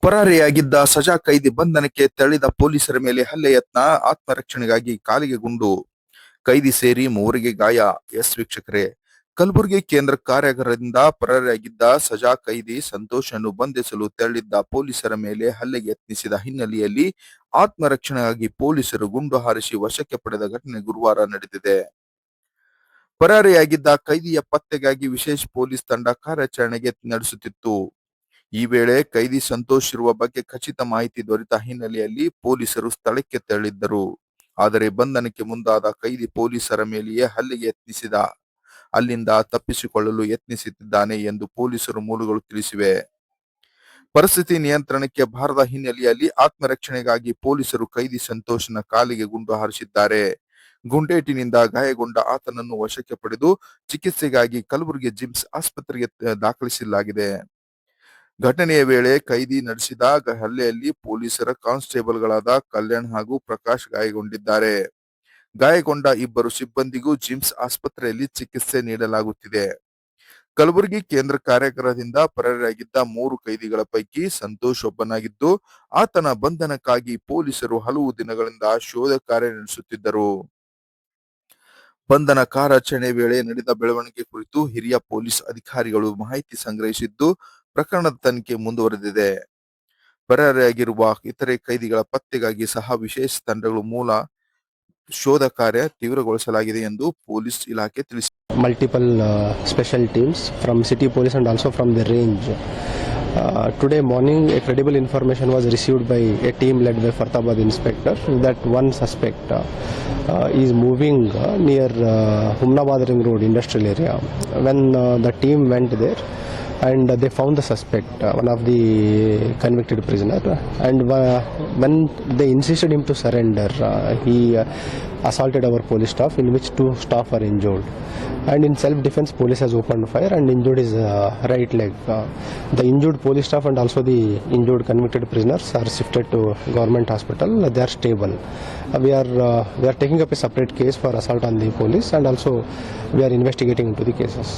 ಪರಾರಿಯಾಗಿದ್ದ ಸಜಾ ಕೈದಿ ಬಂಧನಕ್ಕೆ ತೆರಳಿದ ಪೊಲೀಸರ ಮೇಲೆ ಹಲ್ಲೆ ಯತ್ನ, ಆತ್ಮರಕ್ಷಣೆಗಾಗಿ ಕಾಲಿಗೆ ಗುಂಡು, ಕೈದಿ ಸೇರಿ ಮೂವರಿಗೆ ಗಾಯ. ಎಸ್ ವೀಕ್ಷಕರೇ, ಕಲಬುರಗಿ ಕೇಂದ್ರ ಕಾರಾಗೃಹದಿಂದ ಪರಾರಿಯಾಗಿದ್ದ ಸಜಾ ಕೈದಿ ಸಂತೋಷ್ ಅನ್ನು ಬಂಧಿಸಲು ತೆರಳಿದ್ದ ಪೊಲೀಸರ ಮೇಲೆ ಹಲ್ಲೆಗೆ ಯತ್ನಿಸಿದ ಹಿನ್ನೆಲೆಯಲ್ಲಿ ಆತ್ಮರಕ್ಷಣೆಗಾಗಿ ಪೊಲೀಸರು ಗುಂಡು ಹಾರಿಸಿ ವಶಕ್ಕೆ ಪಡೆದ ಘಟನೆ ಗುರುವಾರ ನಡೆದಿದೆ. ಪರಾರಿಯಾಗಿದ್ದ ಕೈದಿಯ ಪತ್ತೆಗಾಗಿ ವಿಶೇಷ ಪೊಲೀಸ್ ತಂಡ ಕಾರ್ಯಾಚರಣೆಗೆ ನಡೆಸುತ್ತಿತ್ತು. ಈ ವೇಳೆ ಕೈದಿ ಸಂತೋಷ್ ಇರುವ ಬಗ್ಗೆ ಖಚಿತ ಮಾಹಿತಿ ದೊರೆತ ಹಿನ್ನೆಲೆಯಲ್ಲಿ ಪೊಲೀಸರು ಸ್ಥಳಕ್ಕೆ ತೆರಳಿದ್ದರು. ಆದರೆ ಬಂಧನಕ್ಕೆ ಮುಂದಾದ ಕೈದಿ ಪೊಲೀಸರ ಮೇಲೆಯೇ ಹಲ್ಲೆಗೆ ಯತ್ನಿಸಿದ, ಅಲ್ಲಿಂದ ತಪ್ಪಿಸಿಕೊಳ್ಳಲು ಯತ್ನಿಸುತ್ತಿದ್ದಾನೆ ಎಂದು ಪೊಲೀಸರು ಮೂಲಗಳು ತಿಳಿಸಿವೆ. ಪರಿಸ್ಥಿತಿ ನಿಯಂತ್ರಣಕ್ಕೆ ಬಾರದ ಹಿನ್ನೆಲೆಯಲ್ಲಿ ಆತ್ಮರಕ್ಷಣೆಗಾಗಿ ಪೊಲೀಸರು ಕೈದಿ ಸಂತೋಷ್ನ ಕಾಲಿಗೆ ಗುಂಡು ಹಾರಿಸಿದ್ದಾರೆ. ಗುಂಡೇಟಿನಿಂದ ಗಾಯಗೊಂಡ ಆತನನ್ನು ವಶಕ್ಕೆ ಪಡೆದು ಚಿಕಿತ್ಸೆಗಾಗಿ ಕಲಬುರಗಿ ಜಿಮ್ಸ್ ಆಸ್ಪತ್ರೆಗೆ ದಾಖಲಿಸಲಾಗಿದೆ. ಘಟನೆಯ ವೇಳೆ ಕೈದಿ ನಡೆಸಿದ ಹಲ್ಲೆಯಲ್ಲಿ ಪೊಲೀಸರ ಕಾನ್ಸ್ಟೇಬಲ್ಗಳಾದ ಕಲ್ಯಾಣ್ ಹಾಗೂ ಪ್ರಕಾಶ್ ಗಾಯಗೊಂಡಿದ್ದಾರೆ. ಗಾಯಗೊಂಡ ಇಬ್ಬರು ಸಿಬ್ಬಂದಿಗೂ ಜಿಮ್ಸ್ ಆಸ್ಪತ್ರೆಯಲ್ಲಿ ಚಿಕಿತ್ಸೆ ನೀಡಲಾಗುತ್ತಿದೆ. ಕಲಬುರಗಿ ಕೇಂದ್ರ ಕಾರಾಗೃಹದಿಂದ ಪರಾರಿಯಾಗಿದ್ದ 3 ಕೈದಿಗಳ ಪೈಕಿ ಸಂತೋಷ್ ಒಬ್ಬನಾಗಿದ್ದು, ಆತನ ಬಂಧನಕ್ಕಾಗಿ ಪೊಲೀಸರು ಹಲವು ದಿನಗಳಿಂದ ಶೋಧ ಕಾರ್ಯ ನಡೆಸುತ್ತಿದ್ದರು. ಬಂಧನ ಕಾರ್ಯಾಚರಣೆ ವೇಳೆ ನಡೆದ ಬೆಳವಣಿಗೆ ಕುರಿತು ಹಿರಿಯ ಪೊಲೀಸ್ ಅಧಿಕಾರಿಗಳು ಮಾಹಿತಿ ಸಂಗ್ರಹಿಸಿದ್ದು, ಪ್ರಕರಣದ ತನಿಖೆ ಮುಂದುವರೆದಿದೆ. ಪರಾರಿಯಾಗಿರುವ ಇತರೆ ಕೈದಿಗಳ ಪತ್ತೆಗಾಗಿ ಸಹ ವಿಶೇಷ ತಂಡಗಳು ಮೂಲ ಶೋಧ ಕಾರ್ಯ ತೀವ್ರಗೊಳಿಸಲಾಗಿದೆ ಎಂದು ಪೊಲೀಸ್ ಇಲಾಖೆ ತಿಳಿಸಿದೆ. Multiple special teams from city police and also from the range. Today morning, a credible information was received by a team led by Fartabad inspector that one suspect is moving near Humnabad Ring Road industrial area. When the team went there, and they found the suspect, one of the convicted prisoner, and when they insisted him to surrender, he assaulted our police staff, in which 2 staff are injured, and in self-defense police has opened fire and injured his right leg. The injured police staff and also the injured convicted prisoners are shifted to government hospital. They are stable. We are taking up a separate case for assault on the police, and also we are investigating into the cases.